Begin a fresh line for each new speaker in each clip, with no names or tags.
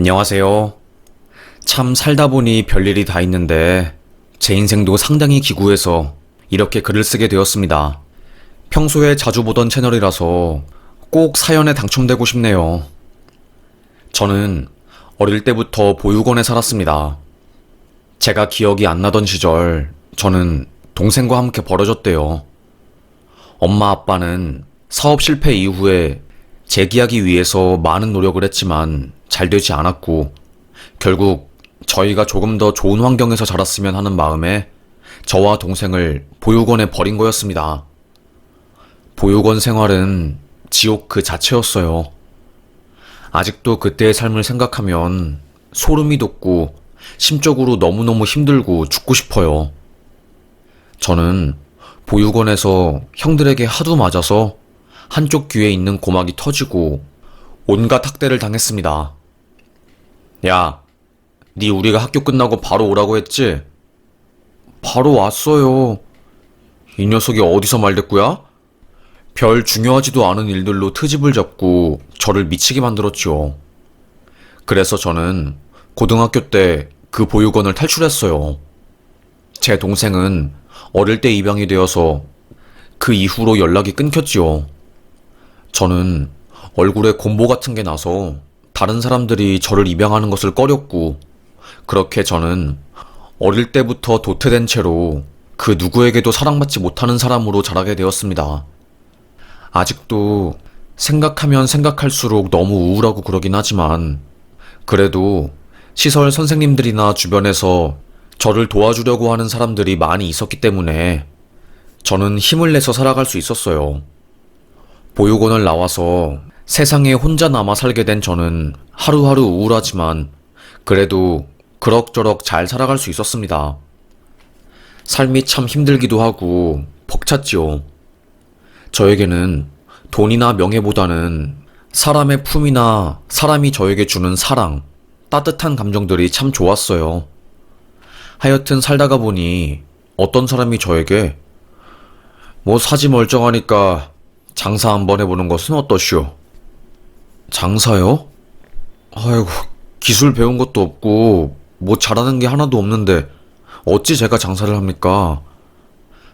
안녕하세요. 참 살다 보니 별일이 다 있는데 제 인생도 상당히 기구해서 이렇게 글을 쓰게 되었습니다. 평소에 자주 보던 채널이라서 꼭 사연에 당첨되고 싶네요. 저는 어릴 때부터 보육원에 살았습니다. 제가 기억이 안 나던 시절 저는 동생과 함께 벌어졌대요. 엄마 아빠는 사업 실패 이후에 재기하기 위해서 많은 노력을 했지만 잘 되지 않았고 결국 저희가 조금 더 좋은 환경에서 자랐으면 하는 마음에 저와 동생을 보육원에 버린 거였습니다. 보육원 생활은 지옥 그 자체였어요. 아직도 그때의 삶을 생각하면 소름이 돋고 심적으로 너무너무 힘들고 죽고 싶어요. 저는 보육원에서 형들에게 하도 맞아서 한쪽 귀에 있는 고막이 터지고 온갖 학대를 당했습니다. 야, 네 우리가 학교 끝나고 바로 오라고 했지? 바로 왔어요. 이 녀석이 어디서 말대꾸야? 별 중요하지도 않은 일들로 트집을 잡고 저를 미치게 만들었죠. 그래서 저는 고등학교 때 그 보육원을 탈출했어요. 제 동생은 어릴 때 입양이 되어서 그 이후로 연락이 끊겼지요. 저는 얼굴에 곰보 같은 게 나서 다른 사람들이 저를 입양하는 것을 꺼렸고, 그렇게 저는 어릴 때부터 도태된 채로 그 누구에게도 사랑받지 못하는 사람으로 자라게 되었습니다. 아직도 생각하면 생각할수록 너무 우울하고 그러긴 하지만, 그래도 시설 선생님들이나 주변에서 저를 도와주려고 하는 사람들이 많이 있었기 때문에 저는 힘을 내서 살아갈 수 있었어요. 보육원을 나와서 세상에 혼자 남아 살게 된 저는 하루하루 우울하지만 그래도 그럭저럭 잘 살아갈 수 있었습니다. 삶이 참 힘들기도 하고 벅찼지요. 저에게는 돈이나 명예보다는 사람의 품이나 사람이 저에게 주는 사랑, 따뜻한 감정들이 참 좋았어요. 하여튼 살다가 보니 어떤 사람이 저에게 뭐 사지 멀쩡하니까 장사 한번 해보는 것은 어떠시오? 장사요? 아이고, 기술 배운 것도 없고 뭐 잘하는 게 하나도 없는데 어찌 제가 장사를 합니까?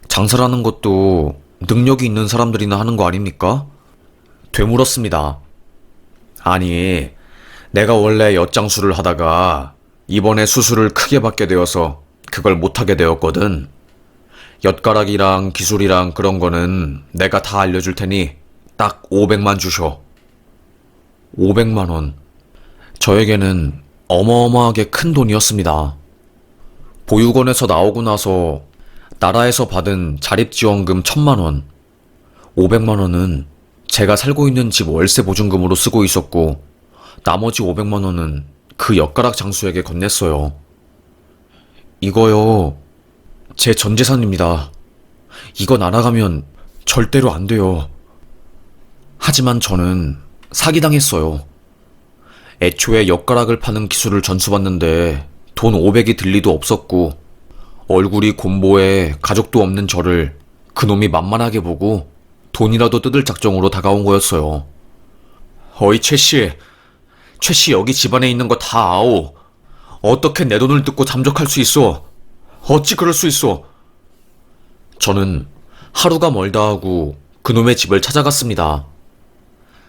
장사라는 것도 능력이 있는 사람들이나 하는 거 아닙니까? 되물었습니다. 아니, 내가 원래 엿장수를 하다가 이번에 수술을 크게 받게 되어서 그걸 못하게 되었거든. 엿가락이랑 기술이랑 그런 거는 내가 다 알려줄 테니 딱 500만 주셔. 500만 원. 저에게는 어마어마하게 큰 돈이었습니다. 보육원에서 나오고 나서 나라에서 받은 자립지원금 1000만 원. 500만 원은 제가 살고 있는 집 월세 보증금으로 쓰고 있었고 나머지 500만 원은 그 엿가락 장수에게 건넸어요. 이거요, 제 전 재산입니다. 이거 날아가면 절대로 안 돼요. 하지만 저는 사기당했어요. 애초에 엿가락을 파는 기술을 전수받는데 돈 500이 들 리도 없었고 얼굴이 곰보에 가족도 없는 저를 그놈이 만만하게 보고 돈이라도 뜯을 작정으로 다가온 거였어요. 어이 최씨, 최씨 여기 집안에 있는 거 다 아오. 어떻게 내 돈을 뜯고 잠적할 수 있어? 어찌 그럴 수 있어? 저는 하루가 멀다 하고 그놈의 집을 찾아갔습니다.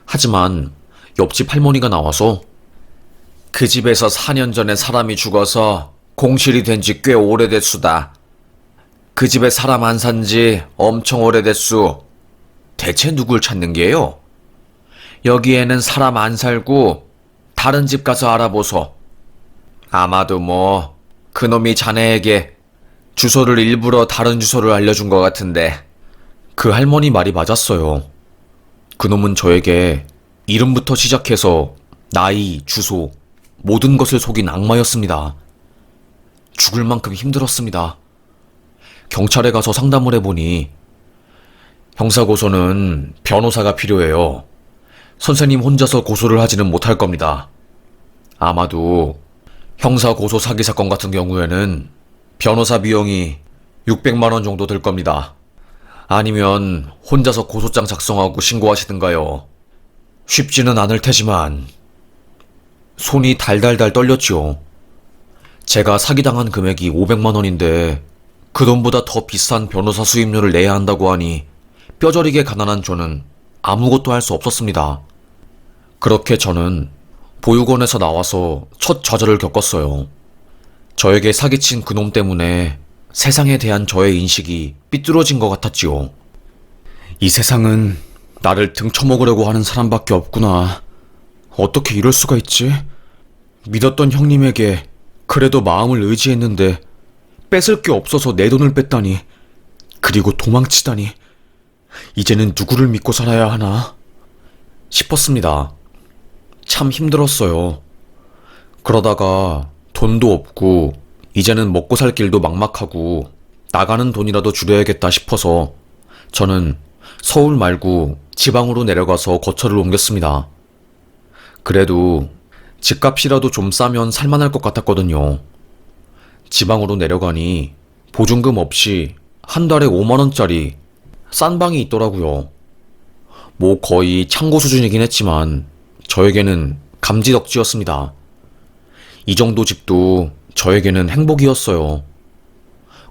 하지만 옆집 할머니가 나와서 그 집에서 4년 전에 사람이 죽어서 공실이 된 지 꽤 오래됐수다. 그 집에 사람 안 산 지 엄청 오래됐수. 대체 누굴 찾는 게요? 여기에는 사람 안 살고 다른 집 가서 알아보소. 아마도 뭐 그놈이 자네에게 주소를 일부러 다른 주소를 알려준 것 같은데. 그 할머니 말이 맞았어요. 그놈은 저에게 이름부터 시작해서 나이, 주소, 모든 것을 속인 악마였습니다. 죽을 만큼 힘들었습니다. 경찰에 가서 상담을 해보니 형사고소는 변호사가 필요해요. 선생님 혼자서 고소를 하지는 못할 겁니다. 아마도 형사고소 사기 사건 같은 경우에는 변호사 비용이 600만 원 정도 들 겁니다. 아니면 혼자서 고소장 작성하고 신고하시든가요. 쉽지는 않을 테지만. 손이 달달달 떨렸지요. 제가 사기당한 금액이 500만 원인데 그 돈보다 더 비싼 변호사 수임료를 내야 한다고 하니 뼈저리게 가난한 저는 아무것도 할 수 없었습니다. 그렇게 저는 보육원에서 나와서 첫 좌절을 겪었어요. 저에게 사기친 그놈 때문에 세상에 대한 저의 인식이 삐뚤어진 것 같았지요. 이 세상은 나를 등쳐먹으려고 하는 사람밖에 없구나. 어떻게 이럴 수가 있지? 믿었던 형님에게 그래도 마음을 의지했는데 뺏을 게 없어서 내 돈을 뺐다니. 그리고 도망치다니. 이제는 누구를 믿고 살아야 하나 싶었습니다. 참 힘들었어요. 그러다가 돈도 없고 이제는 먹고 살 길도 막막하고 나가는 돈이라도 줄여야겠다 싶어서 저는 서울 말고 지방으로 내려가서 거처를 옮겼습니다. 그래도 집값이라도 좀 싸면 살만할 것 같았거든요. 지방으로 내려가니 보증금 없이 한 달에 5만 원짜리 싼 방이 있더라고요. 뭐 거의 창고 수준이긴 했지만 저에게는 감지덕지였습니다. 이 정도 집도 저에게는 행복이었어요.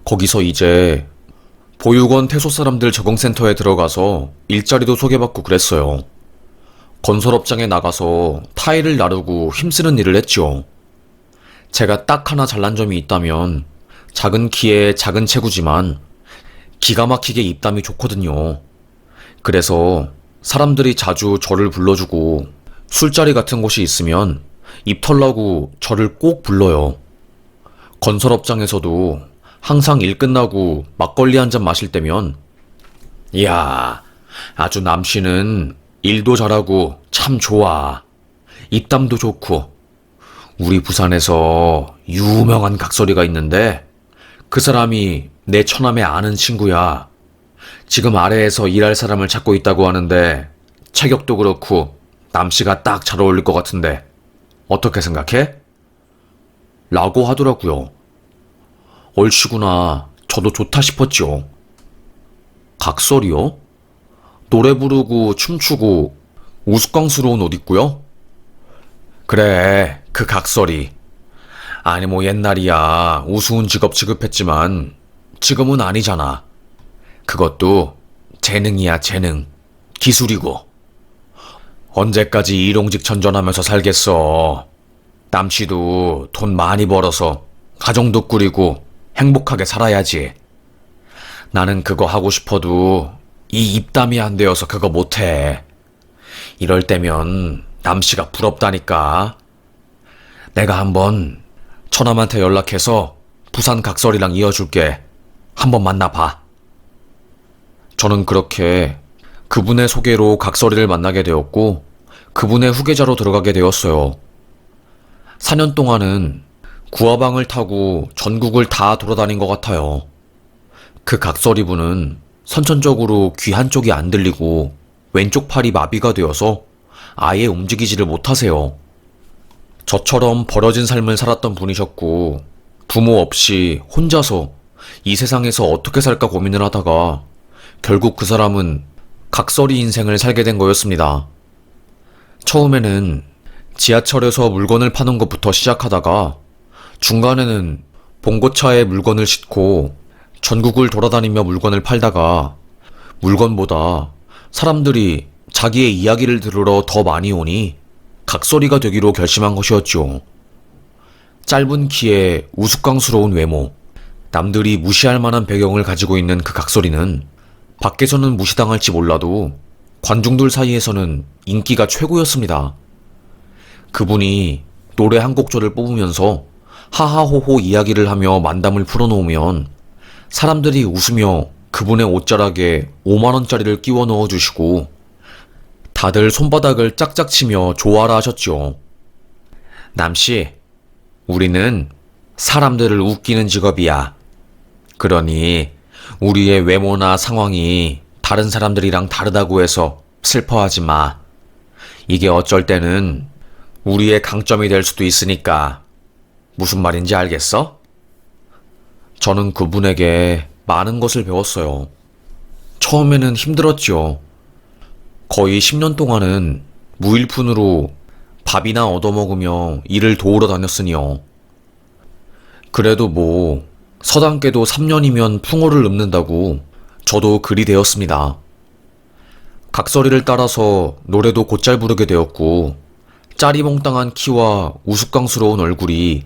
거기서 이제 보육원 퇴소 사람들 적응센터에 들어가서 일자리도 소개받고 그랬어요. 건설업장에 나가서 타일을 나르고 힘쓰는 일을 했죠. 제가 딱 하나 잘난 점이 있다면 작은 키에 작은 체구지만 기가 막히게 입담이 좋거든요. 그래서 사람들이 자주 저를 불러주고 술자리 같은 곳이 있으면 입 털라고 저를 꼭 불러요. 건설업장에서도 항상 일 끝나고 막걸리 한 잔 마실 때면 이야, 아주 남씨는 일도 잘하고 참 좋아. 입담도 좋고. 우리 부산에서 유명한 각설이가 있는데 그 사람이 내 처남의 아는 친구야. 지금 아래에서 일할 사람을 찾고 있다고 하는데 체격도 그렇고 남씨가 딱 잘 어울릴 것 같은데 어떻게 생각해? 라고 하더라고요. 얼씨구나. 저도 좋다 싶었죠. 각설이요? 노래 부르고 춤추고 우스꽝스러운 옷 입고요? 그래, 그 각설이. 아니 뭐 옛날이야 우스운 직업 취급했지만 지금은 아니잖아. 그것도 재능이야, 재능. 기술이고. 언제까지 일용직천전하면서 살겠어. 남씨도 돈 많이 벌어서 가정도 꾸리고 행복하게 살아야지. 나는 그거 하고 싶어도 이 입담이 안 되어서 그거 못해. 이럴 때면 남씨가 부럽다니까. 내가 한번 처남한테 연락해서 부산 각설이랑 이어줄게. 한번 만나봐. 저는 그렇게 그분의 소개로 각설이를 만나게 되었고 그분의 후계자로 들어가게 되었어요. 4년 동안은 구화방을 타고 전국을 다 돌아다닌 것 같아요. 그 각설이 분은 선천적으로 귀 한쪽이 안 들리고 왼쪽 팔이 마비가 되어서 아예 움직이지를 못하세요. 저처럼 버려진 삶을 살았던 분이셨고 부모 없이 혼자서 이 세상에서 어떻게 살까 고민을 하다가 결국 그 사람은 각설이 인생을 살게 된 거였습니다. 처음에는 지하철에서 물건을 파는 것부터 시작하다가 중간에는 봉고차에 물건을 싣고 전국을 돌아다니며 물건을 팔다가 물건보다 사람들이 자기의 이야기를 들으러 더 많이 오니 각설이가 되기로 결심한 것이었죠. 짧은 키에 우스꽝스러운 외모, 남들이 무시할 만한 배경을 가지고 있는 그 각설이는 밖에서는 무시당할지 몰라도 관중들 사이에서는 인기가 최고였습니다. 그분이 노래 한 곡조를 뽑으면서 하하호호 이야기를 하며 만담을 풀어놓으면 사람들이 웃으며 그분의 옷자락에 5만원짜리를 끼워 넣어주시고 다들 손바닥을 짝짝 치며 좋아라 하셨죠. 남씨, 우리는 사람들을 웃기는 직업이야. 그러니 우리의 외모나 상황이 다른 사람들이랑 다르다고 해서 슬퍼하지 마. 이게 어쩔 때는 우리의 강점이 될 수도 있으니까. 무슨 말인지 알겠어? 저는 그분에게 많은 것을 배웠어요. 처음에는 힘들었죠. 거의 10년 동안은 무일푼으로 밥이나 얻어먹으며 일을 도우러 다녔으니요. 그래도 뭐 서당계도 3년이면 풍어를 읊는다고 저도 글이 되었습니다. 각설이를 따라서 노래도 곧잘 부르게 되었고 짜리몽땅한 키와 우스꽝스러운 얼굴이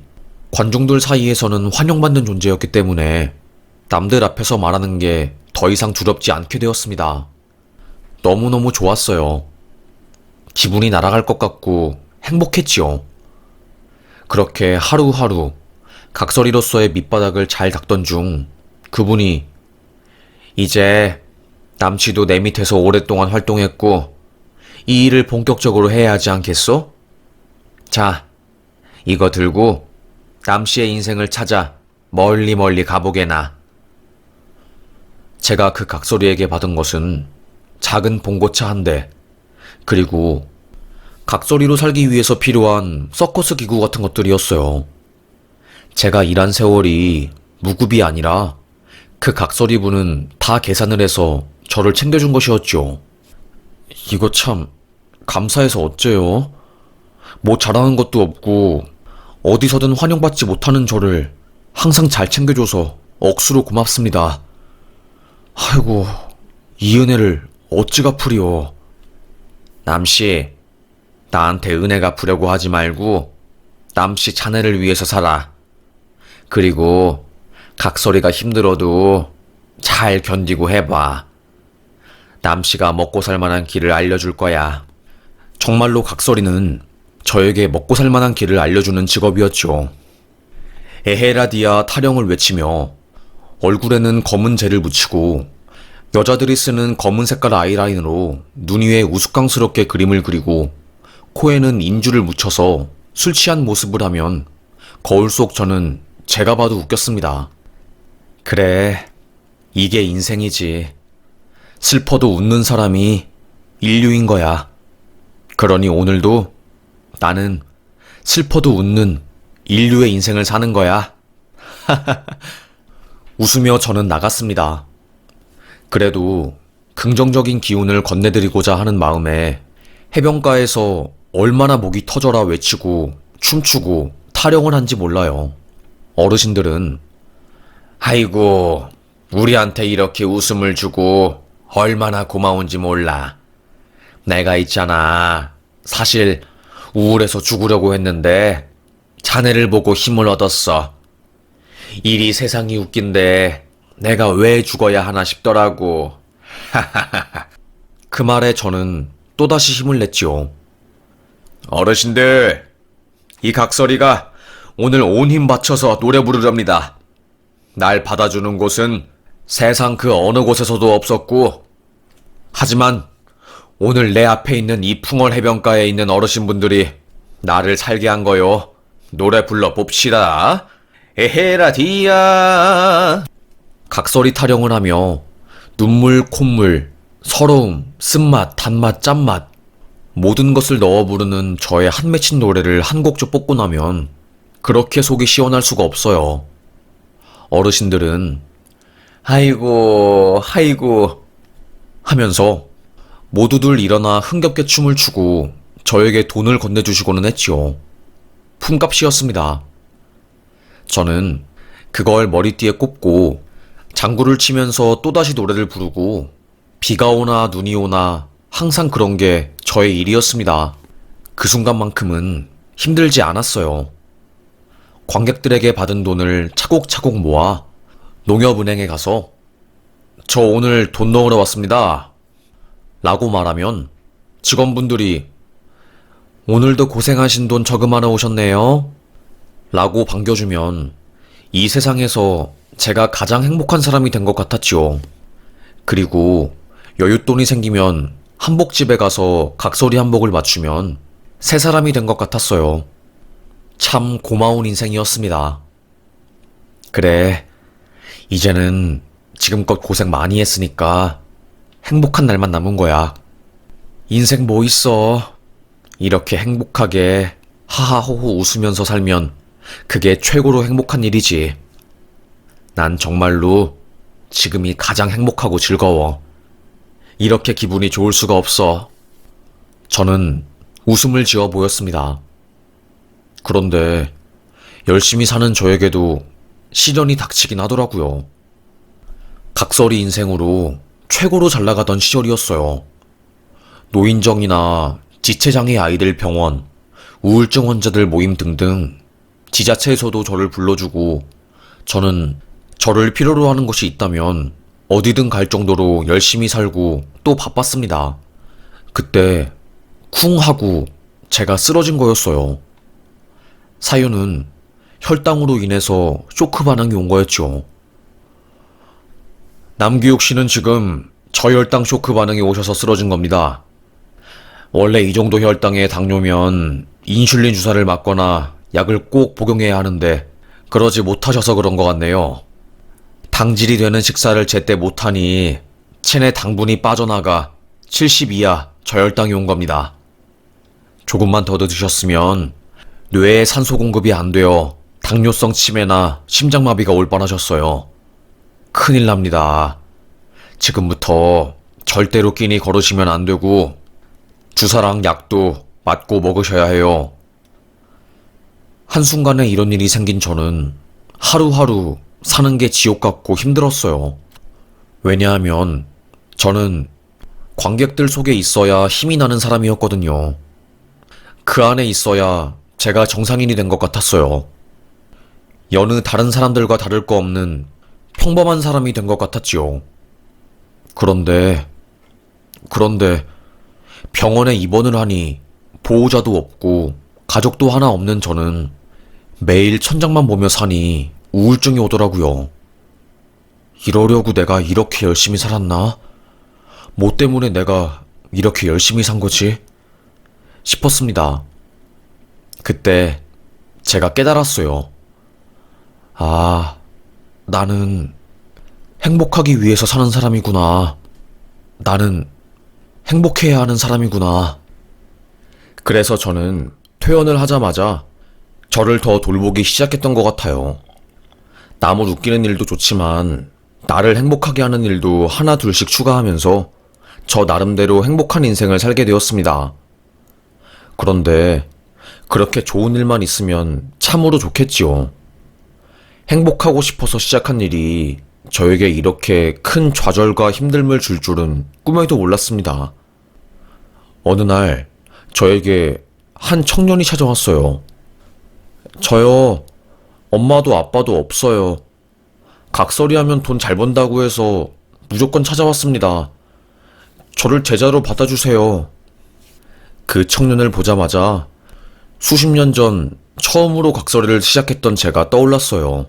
관중들 사이에서는 환영받는 존재였기 때문에 남들 앞에서 말하는 게 더 이상 두렵지 않게 되었습니다. 너무너무 좋았어요. 기분이 날아갈 것 같고 행복했지요. 그렇게 하루하루 각설이로서의 밑바닥을 잘 닦던 중 그분이 이제 남씨도 내 밑에서 오랫동안 활동했고 이 일을 본격적으로 해야 하지 않겠소? 자, 이거 들고 남씨의 인생을 찾아 멀리 멀리 가보게나. 제가 그 각설이에게 받은 것은 작은 봉고차 한 대, 그리고 각설이로 살기 위해서 필요한 서커스 기구 같은 것들이었어요. 제가 일한 세월이 무급이 아니라 그 각설이 분은 다 계산을 해서 저를 챙겨준 것이었죠. 이거 참 감사해서 어째요? 뭐 잘하는 것도 없고 어디서든 환영받지 못하는 저를 항상 잘 챙겨줘서 억수로 고맙습니다. 아이고, 이 은혜를 어찌 갚으리요. 남씨, 나한테 은혜 갚으려고 하지 말고 남씨 자네를 위해서 살아. 그리고 각설이가 힘들어도 잘 견디고 해봐. 남씨가 먹고 살 만한 길을 알려줄 거야. 정말로 각설이는 저에게 먹고 살 만한 길을 알려주는 직업이었죠. 에헤라디아 타령을 외치며 얼굴에는 검은 재를 묻히고 여자들이 쓰는 검은 색깔 아이라인으로 눈 위에 우스꽝스럽게 그림을 그리고 코에는 인주를 묻혀서 술 취한 모습을 하면 거울 속 저는 제가 봐도 웃겼습니다. 그래, 이게 인생이지. 슬퍼도 웃는 사람이 인류인 거야. 그러니 오늘도 나는 슬퍼도 웃는 인류의 인생을 사는 거야. 웃으며 저는 나갔습니다. 그래도 긍정적인 기운을 건네드리고자 하는 마음에 해변가에서 얼마나 목이 터져라 외치고 춤추고 타령을 한지 몰라요. 어르신들은 아이고, 우리한테 이렇게 웃음을 주고 얼마나 고마운지 몰라. 내가 있잖아. 사실 우울해서 죽으려고 했는데 자네를 보고 힘을 얻었어. 일이 세상이 웃긴데 내가 왜 죽어야 하나 싶더라고. 그 말에 저는 또다시 힘을 냈지요. 어르신들, 이 각설이가 오늘 온 힘 바쳐서 노래 부르렵니다. 날 받아주는 곳은 세상 그 어느 곳에서도 없었고, 하지만 오늘 내 앞에 있는 이 풍월 해변가에 있는 어르신분들이 나를 살게 한 거요. 노래 불러 봅시다. 에헤라디아. 각설이 타령을 하며 눈물, 콧물, 서러움, 쓴맛, 단맛, 짠맛 모든 것을 넣어 부르는 저의 한 맺힌 노래를 한 곡조 뽑고 나면 그렇게 속이 시원할 수가 없어요. 어르신들은 아이고 아이고 하면서 모두들 일어나 흥겹게 춤을 추고 저에게 돈을 건네주시고는 했지요. 품값이었습니다. 저는 그걸 머리띠에 꼽고 장구를 치면서 또다시 노래를 부르고 비가 오나 눈이 오나 항상 그런 게 저의 일이었습니다. 그 순간만큼은 힘들지 않았어요. 관객들에게 받은 돈을 차곡차곡 모아 농협은행에 가서 저 오늘 돈 넣으러 왔습니다. 라고 말하면 직원분들이 오늘도 고생하신 돈 저금하러 오셨네요. 라고 반겨주면 이 세상에서 제가 가장 행복한 사람이 된 것 같았지요. 그리고 여윳돈이 생기면 한복집에 가서 각설이 한복을 맞추면 새 사람이 된 것 같았어요. 참 고마운 인생이었습니다. 그래, 이제는 지금껏 고생 많이 했으니까 행복한 날만 남은 거야. 인생 뭐 있어. 이렇게 행복하게 하하호호 웃으면서 살면 그게 최고로 행복한 일이지. 난 정말로 지금이 가장 행복하고 즐거워. 이렇게 기분이 좋을 수가 없어. 저는 웃음을 지어 보였습니다. 그런데 열심히 사는 저에게도 시련이 닥치긴 하더라고요. 각설이 인생으로 최고로 잘 나가던 시절이었어요. 노인정이나 지체장애 아이들 병원, 우울증 환자들 모임 등등 지자체에서도 저를 불러주고 저는 저를 필요로 하는 것이 있다면 어디든 갈 정도로 열심히 살고 또 바빴습니다. 그때 쿵 하고 제가 쓰러진 거였어요. 사유는 혈당으로 인해서 쇼크 반응이 온 거였죠. 남규욱 씨는 지금 저혈당 쇼크 반응이 오셔서 쓰러진 겁니다. 원래 이 정도 혈당의 당뇨면 인슐린 주사를 맞거나 약을 꼭 복용해야 하는데 그러지 못하셔서 그런 것 같네요. 당질이 되는 식사를 제때 못하니 체내 당분이 빠져나가 70 이하 저혈당이 온 겁니다. 조금만 더 드셨으면 뇌에 산소 공급이 안 되어 당뇨성 치매나 심장마비가 올 뻔하셨어요. 큰일 납니다. 지금부터 절대로 끼니 걸으시면 안 되고 주사랑 약도 맞고 먹으셔야 해요. 한순간에 이런 일이 생긴 저는 하루하루 사는 게 지옥 같고 힘들었어요. 왜냐하면 저는 관객들 속에 있어야 힘이 나는 사람이었거든요. 그 안에 있어야 제가 정상인이 된 것 같았어요. 여느 다른 사람들과 다를 거 없는 평범한 사람이 된 것 같았지요. 그런데 병원에 입원을 하니 보호자도 없고 가족도 하나 없는 저는 매일 천장만 보며 사니 우울증이 오더라고요. 이러려고 내가 이렇게 열심히 살았나? 뭐 때문에 내가 이렇게 열심히 산 거지? 싶었습니다. 그때 제가 깨달았어요. 아, 나는 행복하기 위해서 사는 사람이구나. 나는 행복해야 하는 사람이구나. 그래서 저는 퇴원을 하자마자 저를 더 돌보기 시작했던 것 같아요. 남을 웃기는 일도 좋지만 나를 행복하게 하는 일도 하나 둘씩 추가하면서 저 나름대로 행복한 인생을 살게 되었습니다. 그런데 그렇게 좋은 일만 있으면 참으로 좋겠지요. 행복하고 싶어서 시작한 일이 저에게 이렇게 큰 좌절과 힘듦을 줄 줄은 꿈에도 몰랐습니다. 어느 날 저에게 한 청년이 찾아왔어요. 저요, 엄마도 아빠도 없어요. 각설이 하면 돈 잘 번다고 해서 무조건 찾아왔습니다. 저를 제자로 받아주세요. 그 청년을 보자마자 수십 년 전 처음으로 각설이를 시작했던 제가 떠올랐어요.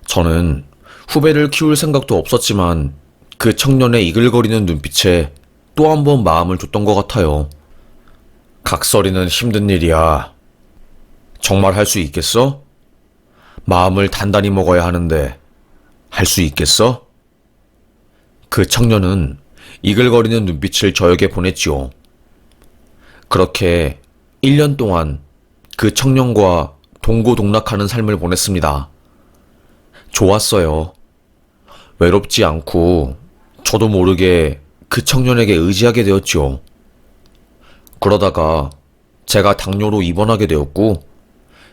저는 후배를 키울 생각도 없었지만 그 청년의 이글거리는 눈빛에 또 한 번 마음을 줬던 것 같아요. 각설이는 힘든 일이야. 정말 할 수 있겠어? 마음을 단단히 먹어야 하는데 할 수 있겠어? 그 청년은 이글거리는 눈빛을 저에게 보냈지요. 그렇게 1년 동안 그 청년과 동고동락하는 삶을 보냈습니다. 좋았어요. 외롭지 않고 저도 모르게 그 청년에게 의지하게 되었지요. 그러다가 제가 당뇨로 입원하게 되었고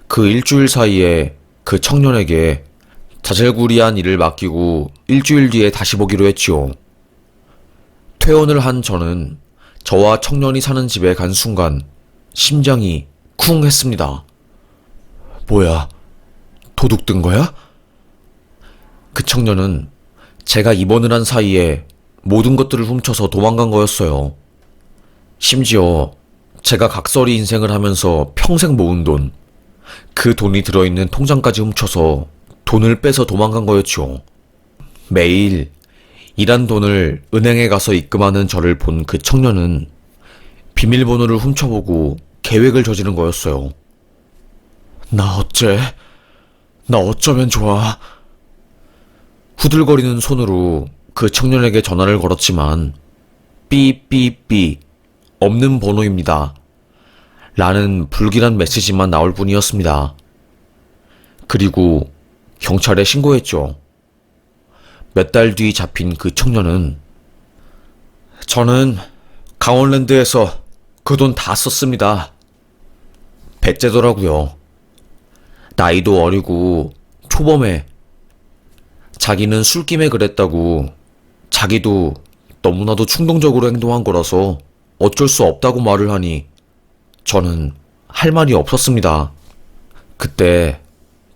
그 일주일 사이에 그 청년에게 자질구리한 일을 맡기고 일주일 뒤에 다시 보기로 했지요. 퇴원을 한 저는 저와 청년이 사는 집에 간 순간 심장이 쿵 했습니다. 뭐야, 도둑 든 거야? 그 청년은 제가 입원을 한 사이에 모든 것들을 훔쳐서 도망간 거였어요. 심지어 제가 각설이 인생을 하면서 평생 모은 돈, 그 돈이 들어있는 통장까지 훔쳐서 돈을 빼서 도망간 거였죠. 매일 일한 돈을 은행에 가서 입금하는 저를 본 그 청년은 비밀번호를 훔쳐보고 계획을 저지른 거였어요. 나 어쩌면 좋아. 후들거리는 손으로 그 청년에게 전화를 걸었지만 삐삐삐 없는 번호입니다. 라는 불길한 메시지만 나올 뿐이었습니다. 그리고 경찰에 신고했죠. 몇 달 뒤 잡힌 그 청년은 저는 강원랜드에서 그 돈 다 썼습니다. 배째더라고요. 나이도 어리고 초범해. 자기는 술김에 그랬다고, 자기도 너무나도 충동적으로 행동한 거라서 어쩔 수 없다고 말을 하니 저는 할 말이 없었습니다. 그때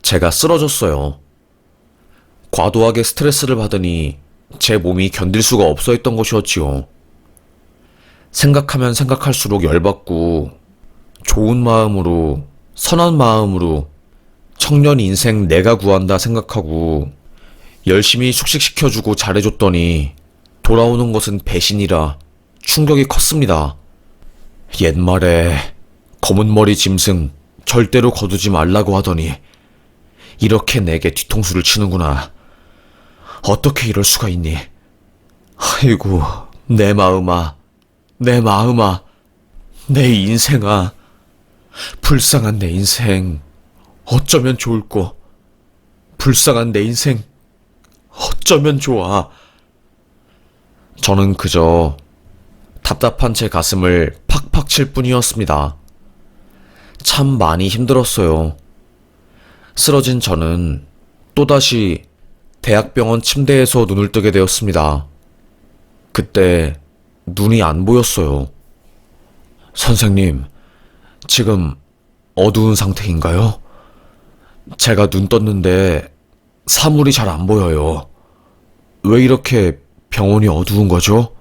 제가 쓰러졌어요. 과도하게 스트레스를 받으니 제 몸이 견딜 수가 없어 했던 것이었지요. 생각하면 생각할수록 열받고 좋은 마음으로, 선한 마음으로 청년 인생 내가 구한다 생각하고 열심히 숙식시켜주고 잘해줬더니 돌아오는 것은 배신이라 충격이 컸습니다. 옛말에 검은 머리 짐승 절대로 거두지 말라고 하더니 이렇게 내게 뒤통수를 치는구나. 어떻게 이럴 수가 있니? 아이고, 내 마음아, 내 마음아, 내 인생아, 불쌍한 내 인생, 어쩌면 좋을꼬. 불쌍한 내 인생, 어쩌면 좋아. 저는 그저 답답한 제 가슴을 팍팍 칠 뿐이었습니다. 참 많이 힘들었어요. 쓰러진 저는 또다시 대학병원 침대에서 눈을 뜨게 되었습니다. 그때 눈이 안 보였어요. 선생님, 지금 어두운 상태인가요? 제가 눈 떴는데 사물이 잘 안 보여요. 왜 이렇게 병원이 어두운 거죠?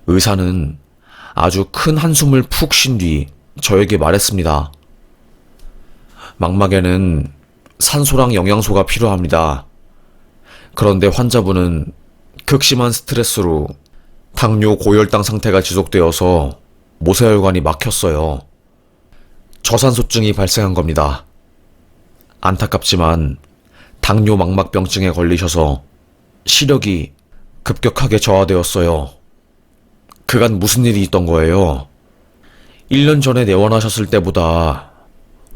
의사는 아주 큰 한숨을 푹 쉰 뒤 저에게 말했습니다. 망막에는 산소랑 영양소가 필요합니다. 그런데 환자분은 극심한 스트레스로 당뇨 고혈당 상태가 지속되어서 모세혈관이 막혔어요. 저산소증이 발생한 겁니다. 안타깝지만 당뇨 망막병증에 걸리셔서 시력이 급격하게 저하되었어요. 그간 무슨 일이 있던 거예요? 1년 전에 내원하셨을 때보다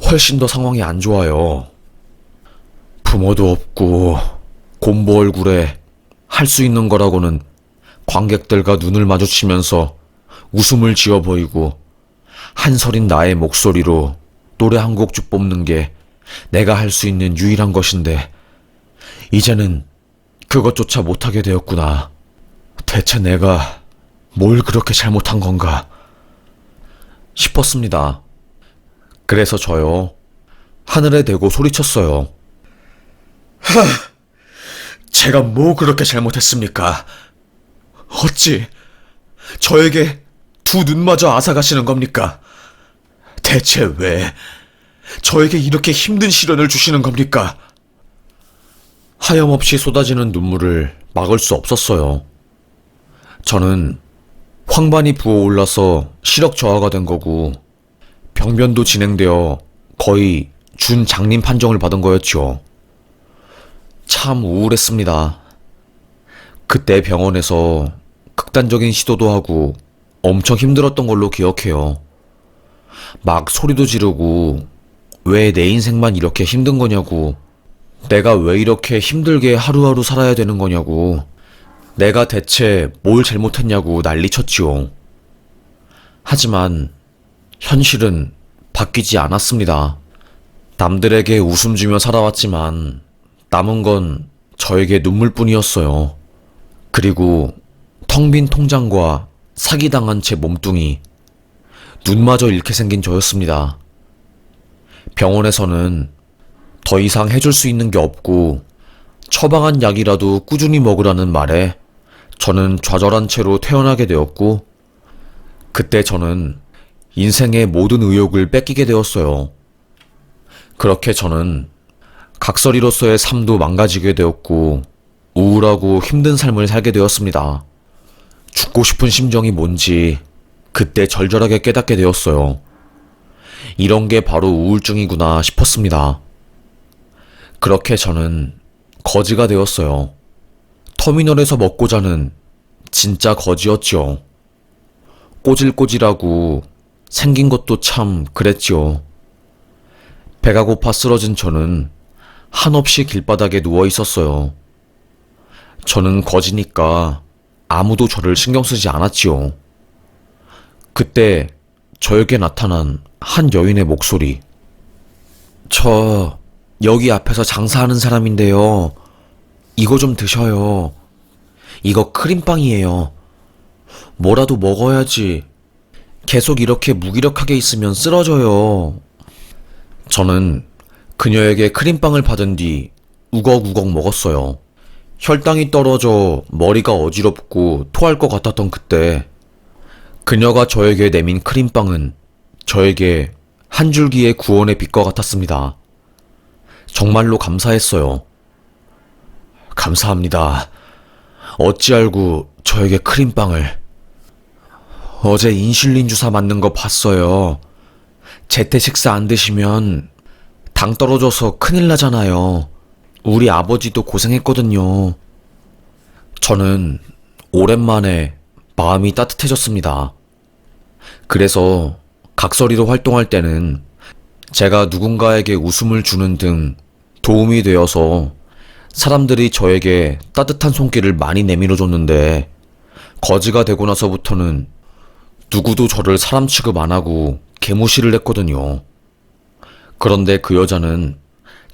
훨씬 더 상황이 안 좋아요. 부모도 없고 곰보 얼굴에 할 수 있는 거라고는 관객들과 눈을 마주치면서 웃음을 지어 보이고 한서린 나의 목소리로 노래 한 곡 뽑는 게 내가 할 수 있는 유일한 것인데 이제는 그것조차 못하게 되었구나. 대체 내가 뭘 그렇게 잘못한 건가 싶었습니다. 그래서 저요, 하늘에 대고 소리쳤어요. 제가 뭐 그렇게 잘못했습니까? 어찌 저에게 두 눈마저 앗아가시는 겁니까? 대체 왜 저에게 이렇게 힘든 시련을 주시는 겁니까? 하염없이 쏟아지는 눈물을 막을 수 없었어요. 저는 황반이 부어올라서 시력 저하가 된 거고 병변도 진행되어 거의 준장님 판정을 받은 거였죠. 참 우울했습니다. 그때 병원에서 극단적인 시도도 하고 엄청 힘들었던 걸로 기억해요. 막 소리도 지르고 왜 내 인생만 이렇게 힘든 거냐고, 내가 왜 이렇게 힘들게 하루하루 살아야 되는 거냐고, 내가 대체 뭘 잘못했냐고 난리쳤지요. 하지만 현실은 바뀌지 않았습니다. 남들에게 웃음 주며 살아왔지만 남은 건 저에게 눈물뿐이었어요. 그리고 텅 빈 통장과 사기당한 제 몸뚱이, 눈마저 잃게 생긴 저였습니다. 병원에서는 더 이상 해줄 수 있는 게 없고 처방한 약이라도 꾸준히 먹으라는 말에 저는 좌절한 채로 퇴원하게 되었고, 그때 저는 인생의 모든 의욕을 뺏기게 되었어요. 그렇게 저는 각설이로서의 삶도 망가지게 되었고 우울하고 힘든 삶을 살게 되었습니다. 죽고 싶은 심정이 뭔지 그때 절절하게 깨닫게 되었어요. 이런 게 바로 우울증이구나 싶었습니다. 그렇게 저는 거지가 되었어요. 터미널에서 먹고 자는 진짜 거지였죠. 꼬질꼬질하고 생긴 것도 참 그랬죠. 배가 고파 쓰러진 저는 한없이 길바닥에 누워 있었어요. 저는 거지니까 아무도 저를 신경 쓰지 않았지요. 그때 저에게 나타난 한 여인의 목소리. 저 여기 앞에서 장사하는 사람인데요. 이거 좀 드셔요. 이거 크림빵이에요. 뭐라도 먹어야지. 계속 이렇게 무기력하게 있으면 쓰러져요. 저는 그녀에게 크림빵을 받은 뒤 우걱우걱 먹었어요. 혈당이 떨어져 머리가 어지럽고 토할 것 같았던 그때 그녀가 저에게 내민 크림빵은 저에게 한 줄기의 구원의 빛과 같았습니다. 정말로 감사했어요. 감사합니다. 어찌 알고 저에게 크림빵을. 어제 인슐린 주사 맞는 거 봤어요. 제때 식사 안 드시면 당 떨어져서 큰일 나잖아요. 우리 아버지도 고생했거든요. 저는 오랜만에 마음이 따뜻해졌습니다. 그래서 각설이로 활동할 때는 제가 누군가에게 웃음을 주는 등 도움이 되어서 사람들이 저에게 따뜻한 손길을 많이 내밀어 줬는데 거지가 되고 나서부터는 누구도 저를 사람 취급 안 하고 개무시를 했거든요. 그런데 그 여자는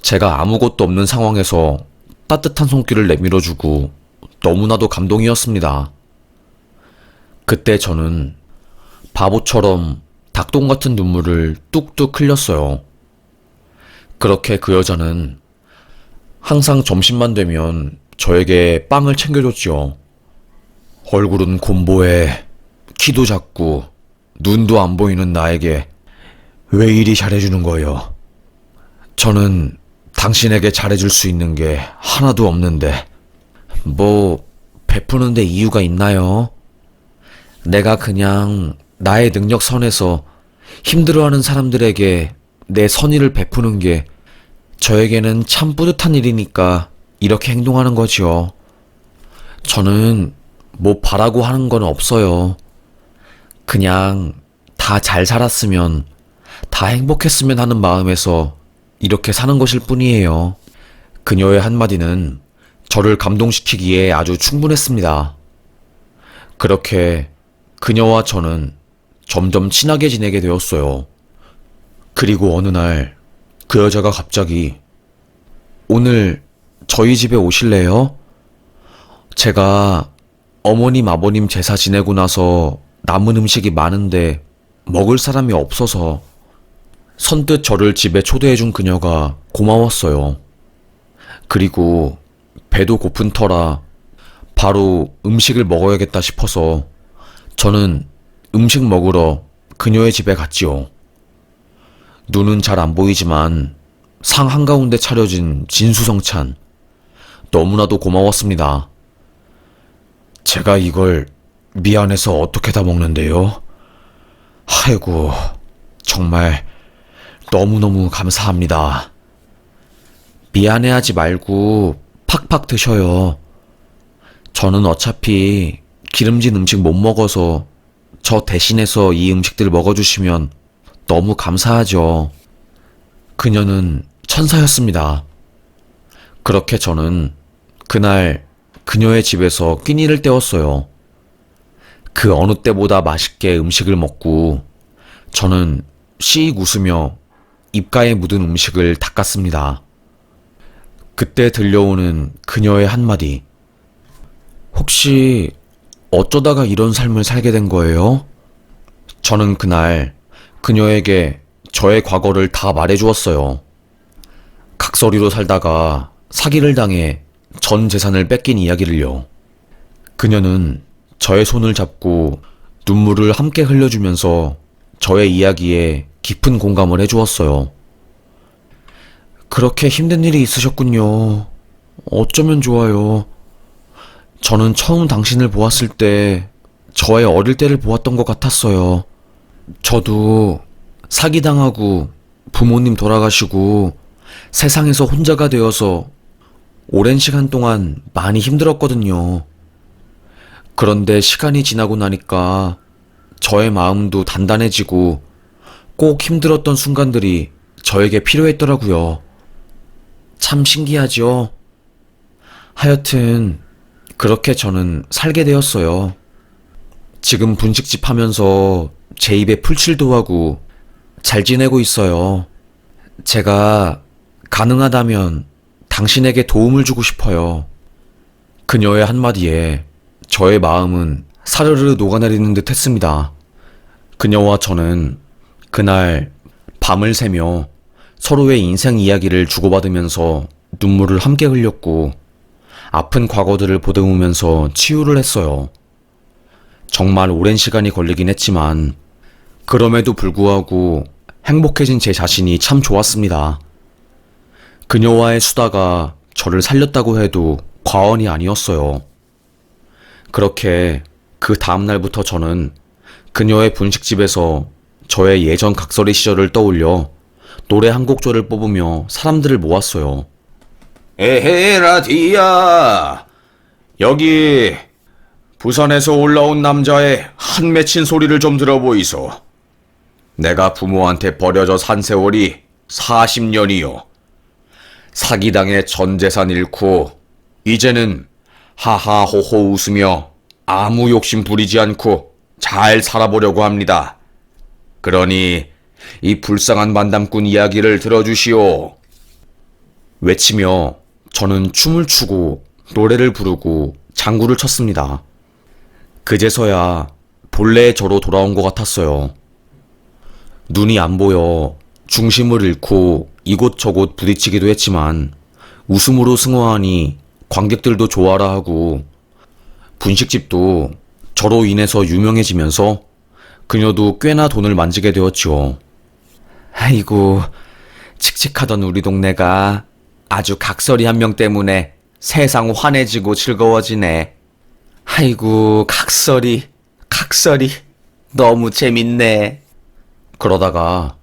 제가 아무것도 없는 상황에서 따뜻한 손길을 내밀어주고 너무나도 감동이었습니다. 그때 저는 바보처럼 닭똥 같은 눈물을 뚝뚝 흘렸어요. 그렇게 그 여자는 항상 점심만 되면 저에게 빵을 챙겨줬죠. 얼굴은 곰보해, 키도 작고 눈도 안 보이는 나에게 왜 이리 잘해주는 거예요? 저는 당신에게 잘해줄 수 있는 게 하나도 없는데 뭐 베푸는데 이유가 있나요? 내가 그냥 나의 능력 선에서 힘들어하는 사람들에게 내 선의를 베푸는 게 저에게는 참 뿌듯한 일이니까 이렇게 행동하는 거지요. 저는 뭐 바라고 하는 건 없어요. 그냥 다 잘 살았으면, 다 행복했으면 하는 마음에서 이렇게 사는 것일 뿐이에요. 그녀의 한마디는 저를 감동시키기에 아주 충분했습니다. 그렇게 그녀와 저는 점점 친하게 지내게 되었어요. 그리고 어느 날 그 여자가 갑자기 오늘 저희 집에 오실래요? 제가 어머님 아버님 제사 지내고 나서 남은 음식이 많은데 먹을 사람이 없어서 선뜻 저를 집에 초대해준 그녀가 고마웠어요. 그리고 배도 고픈 터라 바로 음식을 먹어야겠다 싶어서 저는 음식 먹으러 그녀의 집에 갔지요. 눈은 잘 안 보이지만 상 한가운데 차려진 진수성찬. 너무나도 고마웠습니다. 제가 이걸 미안해서 어떻게 다 먹는데요? 아이고, 정말 너무너무 감사합니다. 미안해하지 말고 팍팍 드셔요. 저는 어차피 기름진 음식 못 먹어서 저 대신해서 이 음식들 먹어주시면 너무 감사하죠. 그녀는 천사였습니다. 그렇게 저는 그날 그녀의 집에서 끼니를 때웠어요. 그 어느 때보다 맛있게 음식을 먹고 저는 씩 웃으며 입가에 묻은 음식을 닦았습니다. 그때 들려오는 그녀의 한마디. 혹시 어쩌다가 이런 삶을 살게 된 거예요? 저는 그날 그녀에게 저의 과거를 다 말해주었어요. 각설이로 살다가 사기를 당해 전 재산을 뺏긴 이야기를요. 그녀는 저의 손을 잡고 눈물을 함께 흘려주면서 저의 이야기에 깊은 공감을 해주었어요. 그렇게 힘든 일이 있으셨군요. 어쩌면 좋아요. 저는 처음 당신을 보았을 때 저의 어릴 때를 보았던 것 같았어요. 저도 사기당하고 부모님 돌아가시고 세상에서 혼자가 되어서 오랜 시간 동안 많이 힘들었거든요. 그런데 시간이 지나고 나니까 저의 마음도 단단해지고 꼭 힘들었던 순간들이 저에게 필요했더라고요. 참 신기하죠? 하여튼 그렇게 저는 살게 되었어요. 지금 분식집 하면서 제 입에 풀칠도 하고 잘 지내고 있어요. 제가 가능하다면 당신에게 도움을 주고 싶어요. 그녀의 한마디에 저의 마음은 사르르 녹아내리는 듯 했습니다. 그녀와 저는 그날 밤을 새며 서로의 인생 이야기를 주고받으면서 눈물을 함께 흘렸고 아픈 과거들을 보듬으면서 치유를 했어요. 정말 오랜 시간이 걸리긴 했지만 그럼에도 불구하고 행복해진 제 자신이 참 좋았습니다. 그녀와의 수다가 저를 살렸다고 해도 과언이 아니었어요. 그렇게 그 다음날부터 저는 그녀의 분식집에서 저의 예전 각설이 시절을 떠올려 노래 한 곡조를 뽑으며 사람들을 모았어요. 에헤라디야, 여기 부산에서 올라온 남자의 한 맺힌 소리를 좀 들어보이소. 내가 부모한테 버려져 산 세월이 40년이요. 사기당해 전 재산 잃고 이제는 하하호호 웃으며 아무 욕심 부리지 않고 잘 살아보려고 합니다. 그러니 이 불쌍한 만담꾼 이야기를 들어주시오. 외치며 저는 춤을 추고 노래를 부르고 장구를 쳤습니다. 그제서야 본래의 저로 돌아온 것 같았어요. 눈이 안 보여 중심을 잃고 이곳저곳 부딪히기도 했지만 웃음으로 승화하니 관객들도 좋아라 하고 분식집도 저로 인해서 유명해지면서 그녀도 꽤나 돈을 만지게 되었지요. 아이고, 칙칙하던 우리 동네가 아주 각설이 한 명 때문에 세상 환해지고 즐거워지네. 아이고, 각설이 너무 재밌네. 그러다가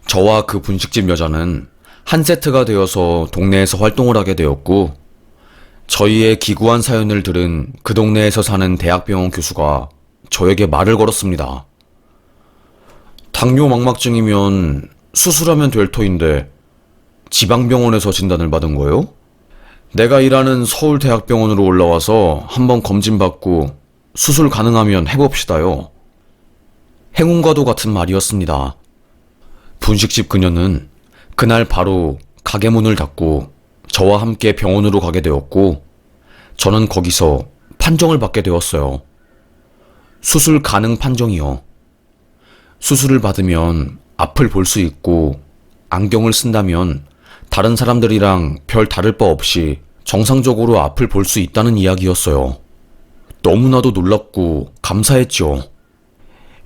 저와 그 분식집 여자는 한 세트가 되어서 동네에서 활동을 하게 되었고, 저희의 기구한 사연을 들은 그 동네에서 사는 대학병원 교수가 저에게 말을 걸었습니다. 당뇨 망막증이면 수술하면 될 터인데 지방병원에서 진단을 받은 거요? 내가 일하는 서울대학병원으로 올라와서 한번 검진받고 수술 가능하면 해봅시다요. 행운과도 같은 말이었습니다. 분식집 그녀는 그날 바로 가게 문을 닫고 저와 함께 병원으로 가게 되었고 저는 거기서 판정을 받게 되었어요. 수술 가능 판정이요. 수술을 받으면 앞을 볼 수 있고 안경을 쓴다면 다른 사람들이랑 별 다를 바 없이 정상적으로 앞을 볼 수 있다는 이야기였어요. 너무나도 놀랍고 감사했죠.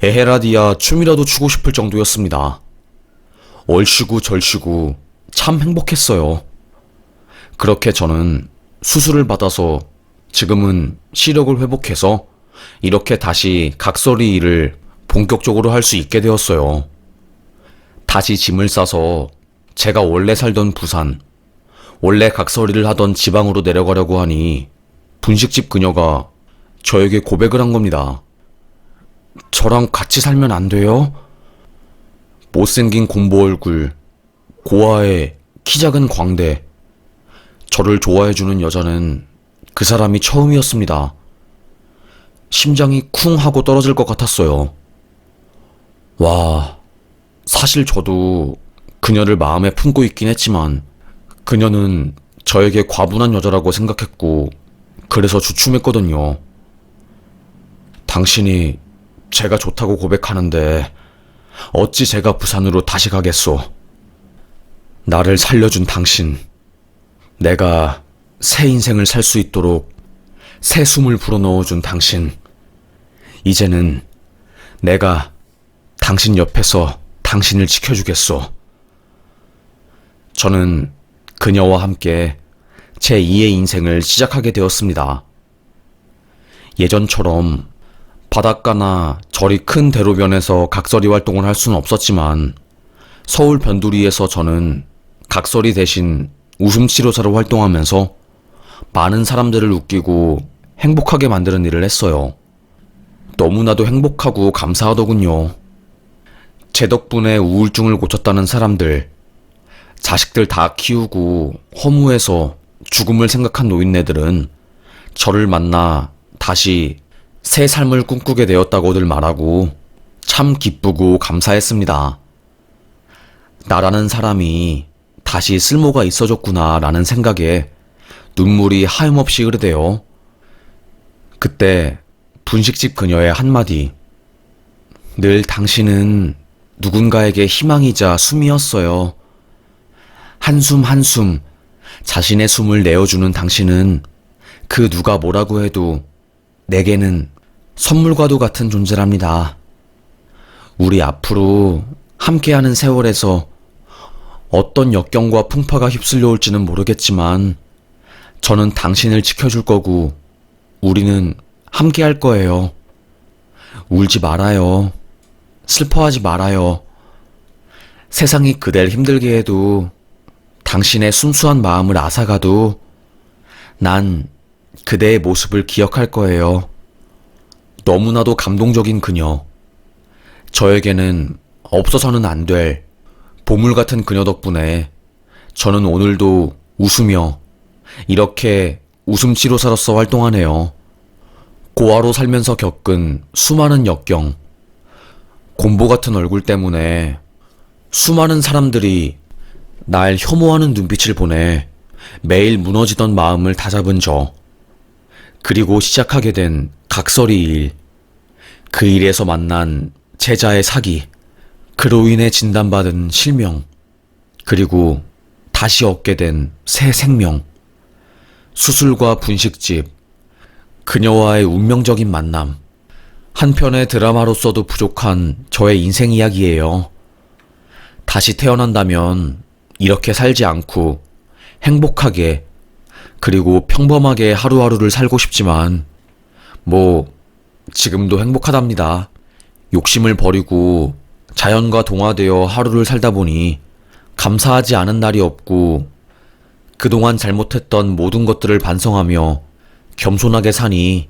에헤라디야 춤이라도 추고 싶을 정도였습니다. 얼쉬고 절쉬고 참 행복했어요. 그렇게 저는 수술을 받아서 지금은 시력을 회복해서 이렇게 다시 각설이 일을 본격적으로 할 수 있게 되었어요. 다시 짐을 싸서 제가 원래 살던 부산, 원래 각설이를 하던 지방으로 내려가려고 하니 분식집 그녀가 저에게 고백을 한 겁니다. 저랑 같이 살면 안 돼요? 못생긴 곰보 얼굴, 고아에 키 작은 광대, 저를 좋아해주는 여자는 그 사람이 처음이었습니다. 심장이 쿵 하고 떨어질 것 같았어요. 와, 사실 저도 그녀를 마음에 품고 있긴 했지만 그녀는 저에게 과분한 여자라고 생각했고 그래서 주춤했거든요. 당신이 제가 좋다고 고백하는데 어찌 제가 부산으로 다시 가겠소. 나를 살려준 당신, 내가 새 인생을 살 수 있도록 새 숨을 불어넣어준 당신, 이제는 내가 당신 옆에서 당신을 지켜주겠소. 저는 그녀와 함께 제 2의 인생을 시작하게 되었습니다. 예전처럼 바닷가나 저리 큰 대로변에서 각설이 활동을 할 수는 없었지만 서울 변두리에서 저는 각설이 대신 웃음치료사로 활동하면서 많은 사람들을 웃기고 행복하게 만드는 일을 했어요. 너무나도 행복하고 감사하더군요. 제 덕분에 우울증을 고쳤다는 사람들, 자식들 다 키우고 허무해서 죽음을 생각한 노인네들은 저를 만나 다시 새 삶을 꿈꾸게 되었다고들 말하고 참 기쁘고 감사했습니다. 나라는 사람이 다시 쓸모가 있어졌구나 라는 생각에 눈물이 하염없이 흐르대요. 그때 분식집 그녀의 한마디. 늘 당신은 누군가에게 희망이자 숨이었어요. 한숨 한숨 자신의 숨을 내어주는 당신은 그 누가 뭐라고 해도 내게는 선물과도 같은 존재랍니다. 우리 앞으로 함께하는 세월에서 어떤 역경과 풍파가 휩쓸려 올지는 모르겠지만 저는 당신을 지켜줄 거고 우리는 함께할 거예요. 울지 말아요. 슬퍼하지 말아요. 세상이 그댈 힘들게 해도 당신의 순수한 마음을 앗아가도 난 그대의 모습을 기억할 거예요. 너무나도 감동적인 그녀. 저에게는 없어서는 안 될 보물 같은 그녀 덕분에 저는 오늘도 웃으며 이렇게 웃음치료사로서 활동하네요. 고아로 살면서 겪은 수많은 역경, 곰보 같은 얼굴 때문에 수많은 사람들이 날 혐오하는 눈빛을 보내 매일 무너지던 마음을 다잡은 저, 그리고 시작하게 된 각설이 일, 그 일에서 만난 제자의 사기, 그로 인해 진단받은 실명, 그리고 다시 얻게 된 새 생명, 수술과 분식집, 그녀와의 운명적인 만남, 한편의 드라마로서도 부족한 저의 인생 이야기예요. 다시 태어난다면 이렇게 살지 않고 행복하게 그리고 평범하게 하루하루를 살고 싶지만 지금도 행복하답니다. 욕심을 버리고 자연과 동화되어 하루를 살다 보니 감사하지 않은 날이 없고 그동안 잘못했던 모든 것들을 반성하며 겸손하게 사니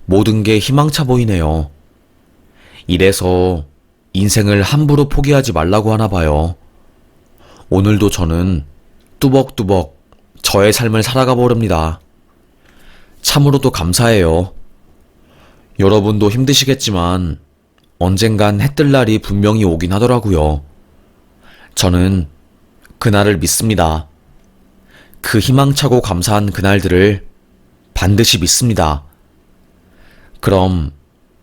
모든 게 희망차 보이네요. 이래서 인생을 함부로 포기하지 말라고 하나 봐요. 오늘도 저는 뚜벅뚜벅 저의 삶을 살아가 보렵니다. 참으로도 감사해요. 여러분도 힘드시겠지만 언젠간 해뜰 날이 분명히 오긴 하더라고요. 저는 그날을 믿습니다. 그 희망차고 감사한 그날들을 반드시 믿습니다. 그럼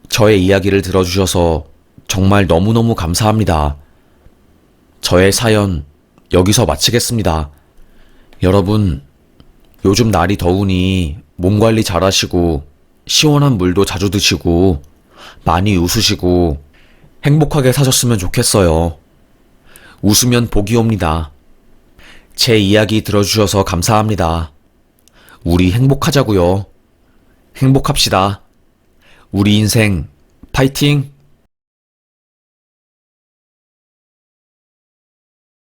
저의 이야기를 들어주셔서 정말 너무너무 감사합니다. 저의 사연 여기서 마치겠습니다. 여러분, 요즘 날이 더우니 몸 관리 잘하시고 시원한 물도 자주 드시고 많이 웃으시고 행복하게 사셨으면 좋겠어요. 웃으면 복이 옵니다. 제 이야기 들어주셔서 감사합니다. 우리 행복하자고요. 행복합시다. 우리 인생 파이팅!